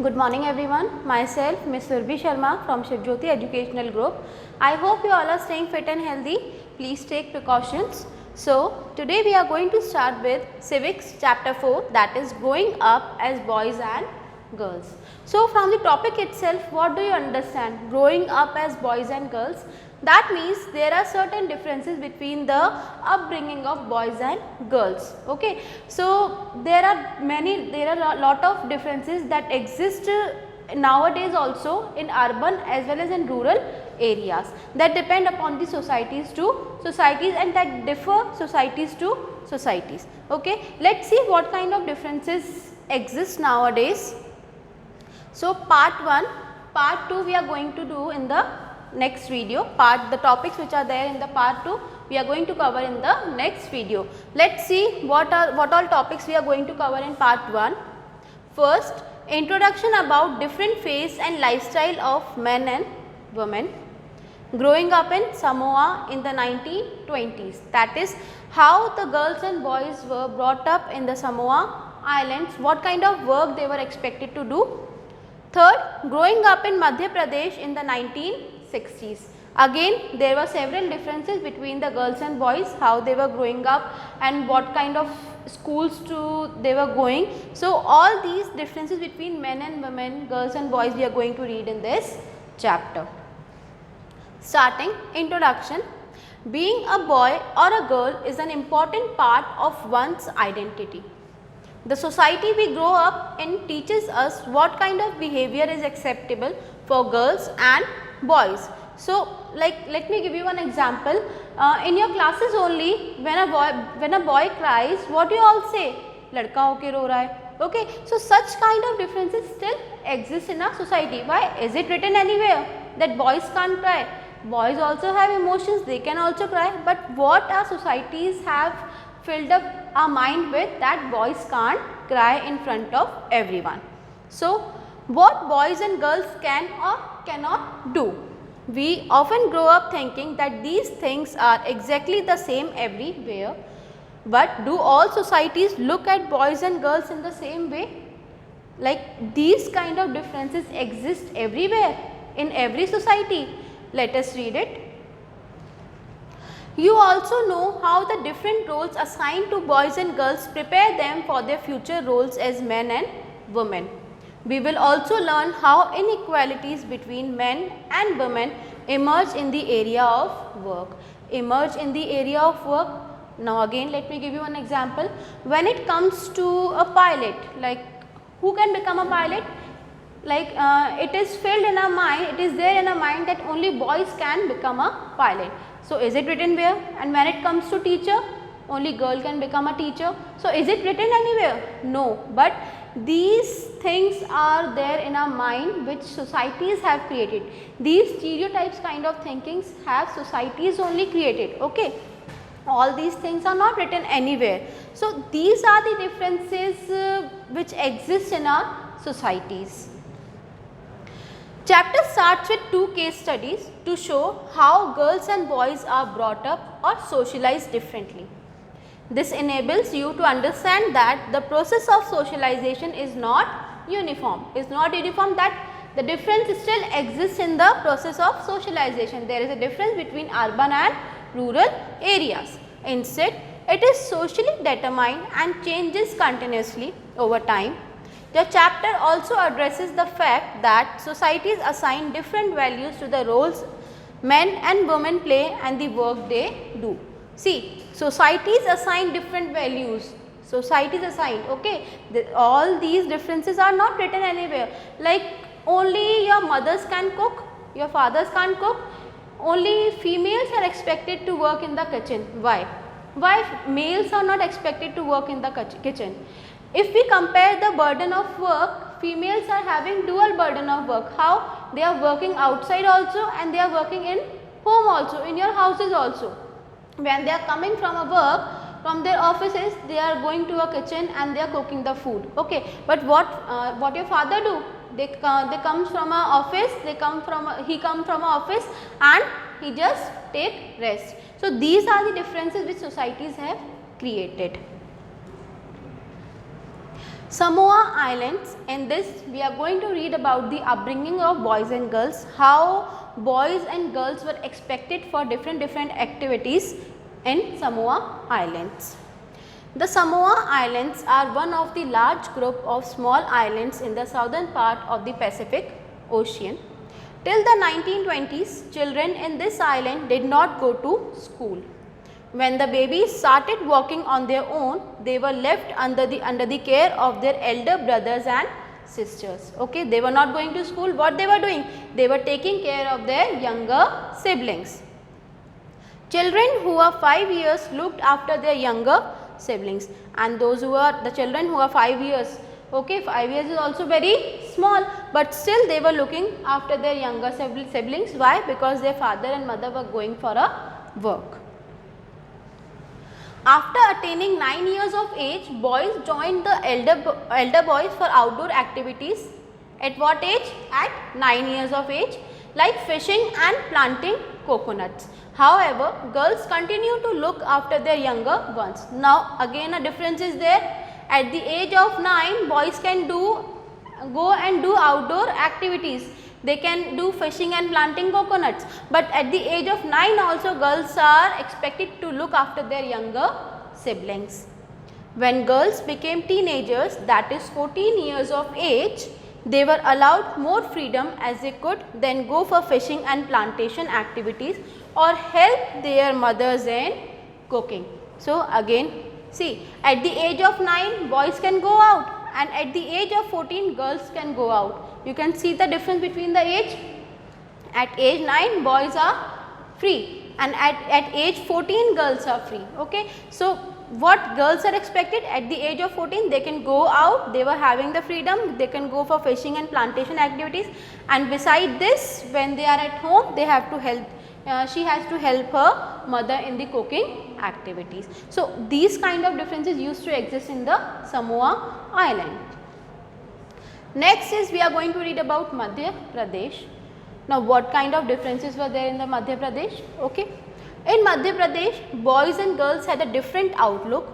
Good morning everyone. Myself Ms. Surbhi Sharma from Shiv Jyoti Educational Group. I hope you all are staying fit and healthy. Please take precautions. So today we are going to start with Civics chapter 4, that is growing up as boys and girls. So from the topic itself, what do you understand? Growing up as boys and girls. That means there are certain differences between the upbringing of boys and girls. Okay. So there are a lot of differences that exist nowadays also in urban as well as in rural areas, that depend upon the societies and that differ societies to societies. Okay. Let us see what kind of differences exist nowadays. So part 1, part 2 we are going to do in the next video. The topics which are there in the part 2 we are going to cover in the next video. Let us see what all topics we are going to cover in part 1. First, introduction about different phase and lifestyle of men and women. Growing up in Samoa in the 1920s, that is how the girls and boys were brought up in the Samoa Islands, what kind of work they were expected to do. Third, growing up in Madhya Pradesh in the 1960s. Again, there were several differences between the girls and boys, how they were growing up and what kind of schools they were going. So, all these differences between men and women, girls and boys we are going to read in this chapter. Starting introduction. Being a boy or a girl is an important part of one's identity. The society we grow up in teaches us what kind of behavior is acceptable for girls and boys. So, let me give you one example. In your classes only, when a boy cries, what do you all say? Ladka hoke ro raha hai. Okay. So, such kind of differences still exist in our society. Why? Is it written anywhere that boys can't cry? Boys also have emotions, they can also cry, but what our societies have filled up our mind with, that boys can't cry in front of everyone. So, what boys and girls can or cannot do? We often grow up thinking that these things are exactly the same everywhere, but do all societies look at boys and girls in the same way? Like these kind of differences exist everywhere in every society. Let us read it. You also know how the different roles assigned to boys and girls prepare them for their future roles as men and women. We will also learn how inequalities between men and women emerge in the area of work. Emerge in the area of work. Now again let me give you an example. When it comes to a pilot, like who can become a pilot? Like it is filled in our mind, it is there in our mind that only boys can become a pilot. So, is it written where? And when it comes to teacher, only girl can become a teacher. So, is it written anywhere? No, but these things are there in our mind which societies have created. These stereotypes kind of thinkings have societies only created. Okay. All these things are not written anywhere. So, these are the differences which exist in our societies. Chapter starts with 2 case studies to show how girls and boys are brought up or socialized differently. This enables you to understand that the process of socialization is not uniform. That the difference still exists in the process of socialization. There is a difference between urban and rural areas. Instead, it is socially determined and changes continuously over time. The chapter also addresses the fact that societies assign different values to the roles men and women play and the work they do. See, societies assign different values. Societies assign, okay. All these differences are not written anywhere. Like only your mothers can cook, your fathers can't cook. Only females are expected to work in the kitchen. Why? Why males are not expected to work in the kitchen? If we compare the burden of work, females are having dual burden of work. How? They are working outside also and they are working in home also, in your houses also. When they are coming from a work, from their offices, they are going to a kitchen and they are cooking the food. Okay. But what your father do? They comes from a office, he come from a office and he just take rest. So, these are the differences which societies have created. Samoa Islands. In this we are going to read about the upbringing of boys and girls, how boys and girls were expected for different activities in Samoa Islands. The Samoa Islands are one of the large group of small islands in the southern part of the Pacific Ocean. Till the 1920s, children in this island did not go to school. When the babies started walking on their own, they were left under the care of their elder brothers and sisters. Okay, they were not going to school. What they were doing? They were taking care of their younger siblings. Children who are 5 years looked after their younger siblings, and those who are the children who are 5 years. Okay, 5 years is also very small, but still they were looking after their younger siblings. Why? Because their father and mother were going for a work. After attaining 9 years of age, boys joined the elder boys for outdoor activities. At what age? At 9 years of age, like fishing and planting coconuts. However, girls continue to look after their younger ones. Now again a difference is there. At the age of 9, boys can go and do outdoor activities. They can do fishing and planting coconuts, but at the age of 9 also girls are expected to look after their younger siblings. When girls became teenagers, that is 14 years of age, they were allowed more freedom as they could then go for fishing and plantation activities or help their mothers in cooking. So again, see, at the age of 9 boys can go out, and at the age of 14 girls can go out. You can see the difference between the age. At age 9 boys are free, and at age 14 girls are free. Okay. So what girls are expected? At the age of 14 they can go out, they were having the freedom, they can go for fishing and plantation activities, and beside this when they are at home they have to help, she has to help her mother in the cooking activities. So these kind of differences used to exist in the Samoa Island. Next is we are going to read about Madhya Pradesh. Now what kind of differences were there in the Madhya Pradesh? Okay. In Madhya Pradesh, boys and girls had a different outlook.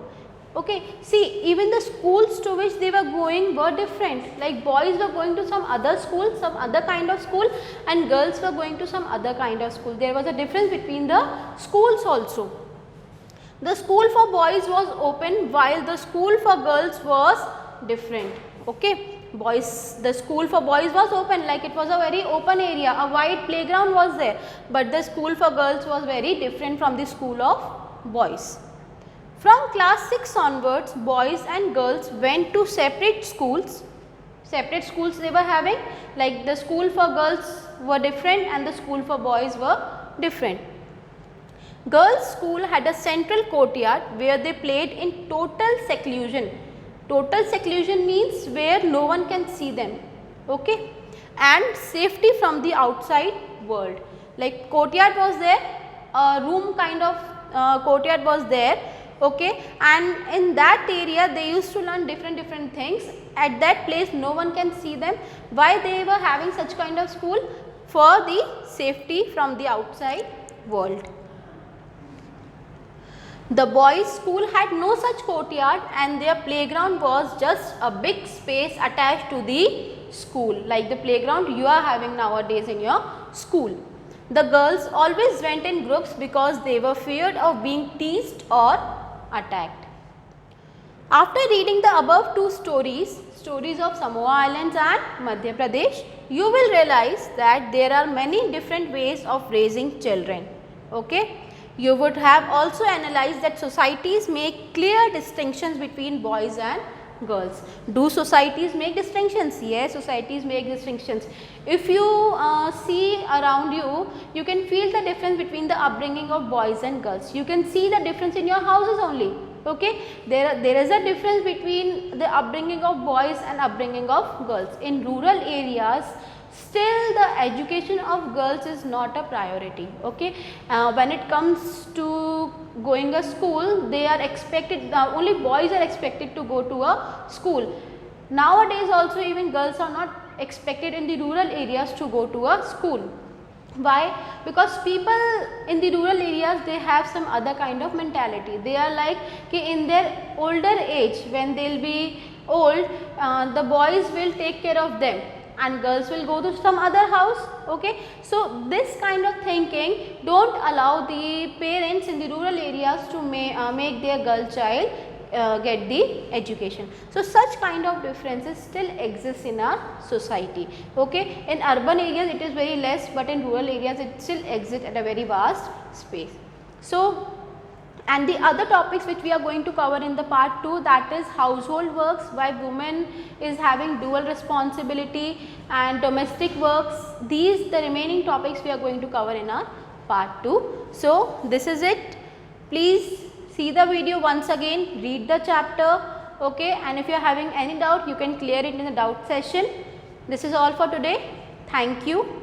Okay. See, even the schools to which they were going were different. Like boys were going to some other school, some other kind of school, and girls were going to some other kind of school. There was a difference between the schools also. The school for boys was open while the school for girls was different. Okay. The school for boys was open, like it was a very open area, a wide playground was there, but the school for girls was very different from the school of boys. From class 6 onwards, boys and girls went to separate schools they were having, like the school for girls were different and the school for boys were different. Girls' school had a central courtyard where they played in total seclusion. Total seclusion means where no one can see them, okay, and safety from the outside world. Like courtyard was there, a room kind of courtyard was there, okay, and in that area they used to learn different things. At that place no one can see them. Why they were having such kind of school? For the safety from the outside world. The boys' school had no such courtyard, and their playground was just a big space attached to the school, like the playground you are having nowadays in your school. The girls always went in groups because they were feared of being teased or attacked. After reading the above two stories of Samoa Islands and Madhya Pradesh, you will realize that there are many different ways of raising children. Okay. You would have also analyzed that societies make clear distinctions between boys and girls. Do societies make distinctions? Yes, societies make distinctions. If you see around you, you can feel the difference between the upbringing of boys and girls. You can see the difference in your houses only. Okay, there is a difference between the upbringing of boys and upbringing of girls. In rural areas, still the education of girls is not a priority. Okay, when it comes to going a school, they are expected, only boys are expected to go to a school. Nowadays also even girls are not expected in the rural areas to go to a school. Why? Because people in the rural areas, they have some other kind of mentality. They are like in their older age, when they will be old, the boys will take care of them and girls will go to some other house. Okay, so this kind of thinking don't allow the parents in the rural areas to make their girl child get the education. So such kind of differences still exist in our society. Okay, in urban areas it is very less, but in rural areas it still exists at a very vast space. So, and the other topics which we are going to cover in the part 2, that is household works, why women is having dual responsibility, and domestic works. These the remaining topics we are going to cover in our part 2. So this is it. Please see the video once again, read the chapter, okay, and if you are having any doubt you can clear it in the doubt session. This is all for today. Thank you.